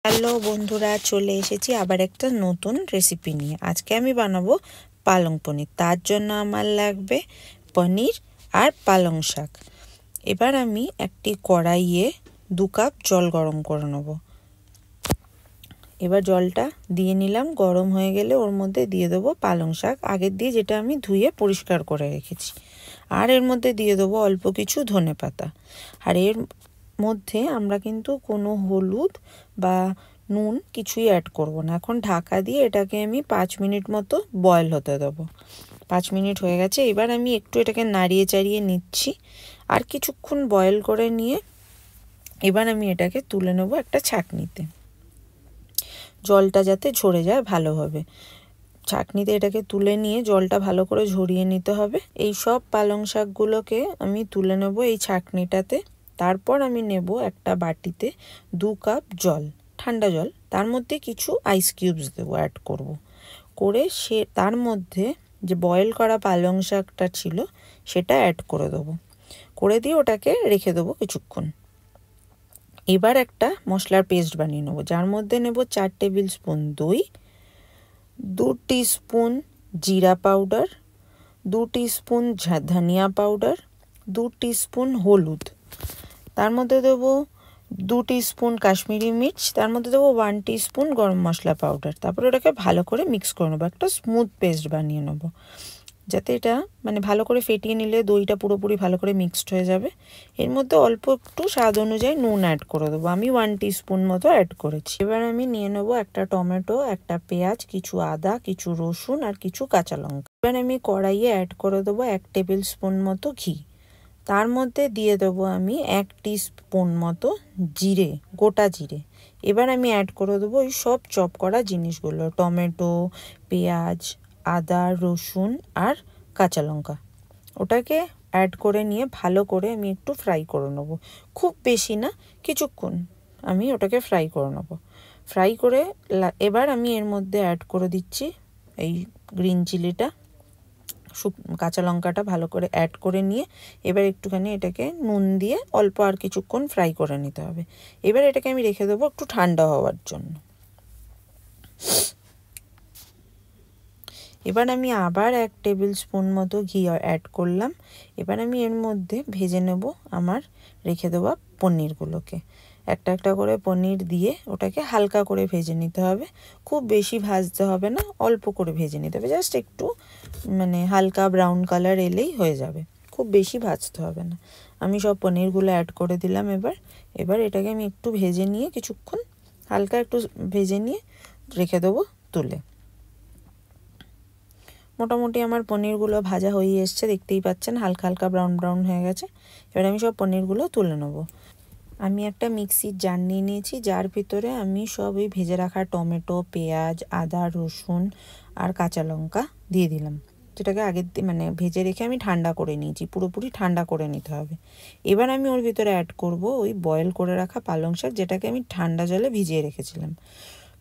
Hello বন্ধুরা, চলে এসেছি আবার একটা নতুন রেসিপি নিয়ে। আজকে আমি বানাবো পালং পনির। তার জন্য আমার লাগবে পনির আর পালং শাক। এবার আমি একটি কড়াইয়ে 2 কাপ জল গরম করে নেব। এবার জলটা দিয়ে নিলাম, গরম হয়ে গেলে ওর মধ্যে দিয়ে দেবো পালং শাক আগের দিয়ে, যেটা আমি ধুয়ে পরিষ্কার করে রেখেছি। আর এর মধ্যে দিয়ে দেবো অল্প কিছু ধনেপাতা। আর এর মধ্যে আমরা কিন্তু কোনো হলুদ বা নুন কিছুই অ্যাড করব না। এখন ঢাকা দিয়ে এটাকে আমি 5 মিনিট মতো বয়েল হতে দেবো। 5 মিনিট হয়ে গেছে। এবার আমি একটু এটাকে নাড়িয়ে চাড়িয়ে নিচ্ছি। আর কিছুক্ষণ বয়েল করে নিয়ে এবার আমি এটাকে তুলে নেব একটা ছাঁকনিতে, জলটা যাতে ঝরে যায় ভালোভাবে। ছাঁকনিতে এটাকে তুলে নিয়ে জলটা ভালো করে ঝরিয়ে নিতে হবে। এই সব পালং শাকগুলোকে আমি তুলে নেব এই ছাঁকনিটাতে। তারপর আমি নেব একটা বাটিতে 2 কাপ জল, ঠান্ডা জল। তার মধ্যে কিছু আইস কিউবস দেবো, অ্যাড করব। করে তার মধ্যে যে বয়েল করা পালং শাকটা ছিল সেটা অ্যাড করে দেবো। করে দিয়ে ওটাকে রেখে দেবো কিছুক্ষণ। এবার একটা মশলার পেস্ট বানিয়ে নেবো, যার মধ্যে নেব 4 টেবিল স্পুন দই, 2 টিস্পুন জিরা পাউডার, 2 টিস্পুন ধনিয়া পাউডার, 2 টিস্পুন হলুদ, তার মধ্যে দেবো 2 টিস্পুন কাশ্মীরি মির্চ, তার মধ্যে দেবো 1 টিস্পুন গরম মশলা পাউডার। তারপরে ওটাকে ভালো করে মিক্স করে নেবো, একটা স্মুথ পেস্ট বানিয়ে নেবো, যাতে এটা ভালো করে ফেটিয়ে নিলে দইটা পুরোপুরি ভালো করে মিক্সড হয়ে যাবে। এর মধ্যে অল্প একটু স্বাদ অনুযায়ী নুন অ্যাড করে দেবো, আমি 1 টিস্পুন মতো অ্যাড করেছি। এবার আমি নিয়ে নেবো একটা টমেটো, একটা পেঁয়াজ, কিছু আদা, কিছু রসুন আর কিছু কাঁচা লঙ্কা। এবার আমি কড়াইয়ে অ্যাড করে দেবো 1 টেবিল স্পুন মতো ঘি। তার মধ্যে দিয়ে দেবো আমি 1 টিস্পুন মতো জিরে, গোটা জিরে। এবার আমি অ্যাড করে দেবো ওই সব চপ করা জিনিসগুলো, টমেটো, পেঁয়াজ, আদা, রসুন আর কাঁচা লঙ্কা। ওটাকে অ্যাড করে নিয়ে ভালো করে আমি একটু ফ্রাই করে নেবো, খুব বেশি না, কিছুক্ষণ আমি ওটাকে ফ্রাই করে নেবো। ফ্রাই করে এবার আমি এর মধ্যে অ্যাড করে দিচ্ছি এই গ্রিন চিলিটা, কাঁচা লঙ্কাটা ভালো করে অ্যাড করে নিয়ে এবার একটুখানি এটাকে নুন দিয়ে অল্প আর কিছুক্ষণ ফ্রাই করে নিতে হবে। এবার এটাকে আমি রেখে দেবো একটু ঠান্ডা হওয়ার জন্য। এবার আমি আবার 1 টেবিল স্পুন মতো ঘি অ্যাড করলাম। এবার আমি এর মধ্যে ভেজে নেব আমার রেখে দেওয়া পনিরগুলোকে। একটা একটা করে পনির দিয়ে ওটাকে হালকা করে ভেজে নিতে হবে, খুব বেশি ভাজতে হবে না, অল্প করে ভেজে নিতে হবে, জাস্ট একটু হালকা ব্রাউন কালার এলেই হয়ে যাবে, খুব বেশি ভাজতে হবে না। আমি সব পনিরগুলো অ্যাড করে দিলাম। এবার এটাকে আমি একটু ভেজে নিয়ে কিছুক্ষণ হালকা একটু ভেজে নিয়ে রেখে দেবো তুলে। মোটামুটি আমার পনিরগুলো ভাজা হয়ে এসছে, দেখতেই পাচ্ছেন হালকা হালকা ব্রাউন ব্রাউন হয়ে গেছে। এবার আমি সব পনিরগুলো তুলে নেব। আমি একটা মিক্সির জার নিয়ে নিয়েছি, যার ভিতরে আমি সব ওই ভেজে রাখা টমেটো, পেঁয়াজ, আদা, রসুন আর কাঁচা লঙ্কা দিয়ে দিলাম, যেটাকে আগের ভেজে রেখে আমি ঠান্ডা করে নিয়েছি, পুরোপুরি ঠান্ডা করে নিতে হবে। এবার আমি ওর ভিতরে অ্যাড করব ওই বয়েল করে রাখা পালং শাক, যেটাকে আমি ঠান্ডা জলে ভিজিয়ে রেখেছিলাম।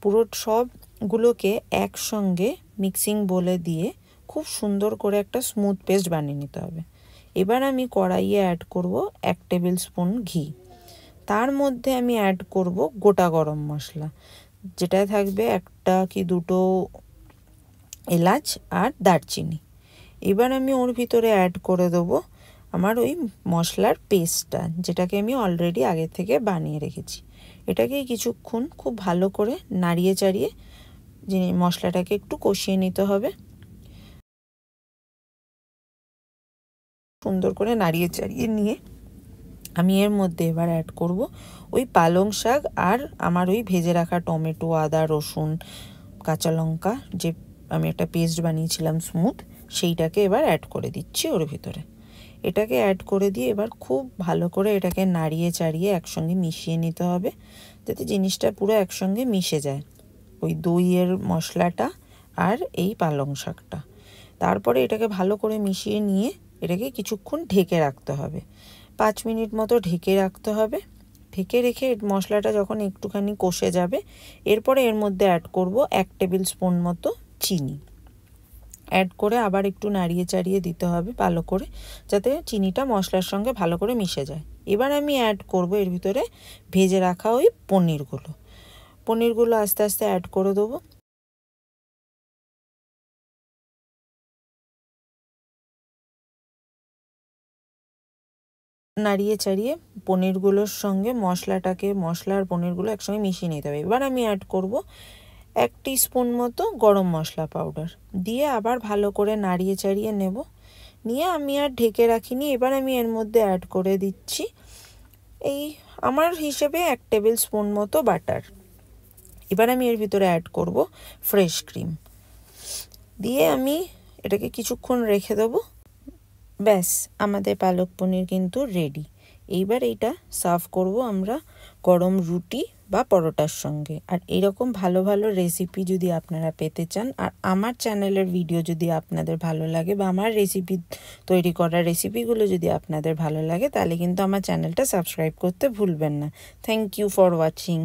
পুরো সবগুলোকে একসঙ্গে মিক্সিং বলে দিয়ে খুব সুন্দর করে একটা স্মুথ পেস্ট বানিয়ে নিতে হবে। এবার আমি কড়াইয়ে অ্যাড করব 1 টেবিল স্পুন ঘি। তার মধ্যে আমি অ্যাড করব গোটা গরম মশলা, যেটায় থাকবে 1টা কি 2টো এলাচ আর দারচিনি। এবার আমি ওর ভিতরে অ্যাড করে দেবো আমার ওই মশলার পেস্টটা, যেটাকে আমি অলরেডি আগে থেকে বানিয়ে রেখেছি। এটাকে কিছুক্ষণ খুব ভালো করে নাড়িয়ে চাড়িয়ে মশলাটাকে একটু কষিয়ে নিতে হবে। সুন্দর করে নাড়িয়ে চাড়িয়ে নিয়ে আমি এর মধ্যে এবার অ্যাড করব ওই পালং শাক আর আমার ওই ভেজে রাখা টমেটো, আদা, রসুন, কাঁচা লঙ্কা, যে আমি একটা পেস্ট বানিয়েছিলাম স্মুথ, সেইটাকে এবার অ্যাড করে দিচ্ছি ওর ভিতরে। এটাকে অ্যাড করে দিয়ে এবার খুব ভালো করে এটাকে নাড়িয়ে চাড়িয়ে একসঙ্গে মিশিয়ে নিতে হবে, যাতে জিনিসটা পুরো একসঙ্গে মিশে যায়, ওই দইয়ের মশলাটা আর এই পালং শাকটা। তারপরে এটাকে ভালো করে মিশিয়ে নিয়ে এটাকে কিছুক্ষণ ঢেকে রাখতে হবে, 5 মিনিট মতো ঢেকে রাখতে হবে। ঢেকে রেখে মশলাটা যখন একটুখানি কষে যাবে, এরপরে এর মধ্যে অ্যাড করব 1 টেবিল স্পুন মতো চিনি। অ্যাড করে আবার একটু নাড়িয়ে চাড়িয়ে দিতে হবে ভালো করে, যাতে চিনিটা মশলার সঙ্গে ভালো করে মিশে যায়। এবার আমি অ্যাড করব এর ভিতরে ভেজে রাখা ওই পনিরগুলো। পনিরগুলো আস্তে আস্তে অ্যাড করে দেবো। নাড়িয়ে চাড়িয়ে পনিরগুলোর সঙ্গে মশলা আর পনিরগুলো একসঙ্গে মিশিয়ে নিতে হবে। এবার আমি অ্যাড করব 1 টিস্পুন মতো গরম মশলা পাউডার, দিয়ে আবার ভালো করে নাড়িয়ে চাড়িয়ে নেব। নিয়ে আমি আর ঢেকে রাখিনি। এবার আমি এর মধ্যে অ্যাড করে দিচ্ছি এই আমার হিসেবে 1 টেবিল স্পুন মতো বাটার। এবার আমি এর ভিতরে অ্যাড করব ফ্রেশ ক্রিম, দিয়ে আমি এটাকে কিছুক্ষণ রেখে দেবো। ব্যাস, আমাদের পালক পনির কিন্তু রেডি। এইবার এইটা সার্ভ করব আমরা গরম রুটি বা পরোটার সঙ্গে। আর এরকম ভালো ভালো রেসিপি যদি আপনারা পেতে চান, আর আমার চ্যানেলের ভিডিও যদি আপনাদের ভালো লাগে, বা আমার তৈরি করা রেসিপিগুলো যদি আপনাদের ভালো লাগে, তাহলে কিন্তু আমার চ্যানেলটা সাবস্ক্রাইব করতে ভুলবেন না। Thank you for watching.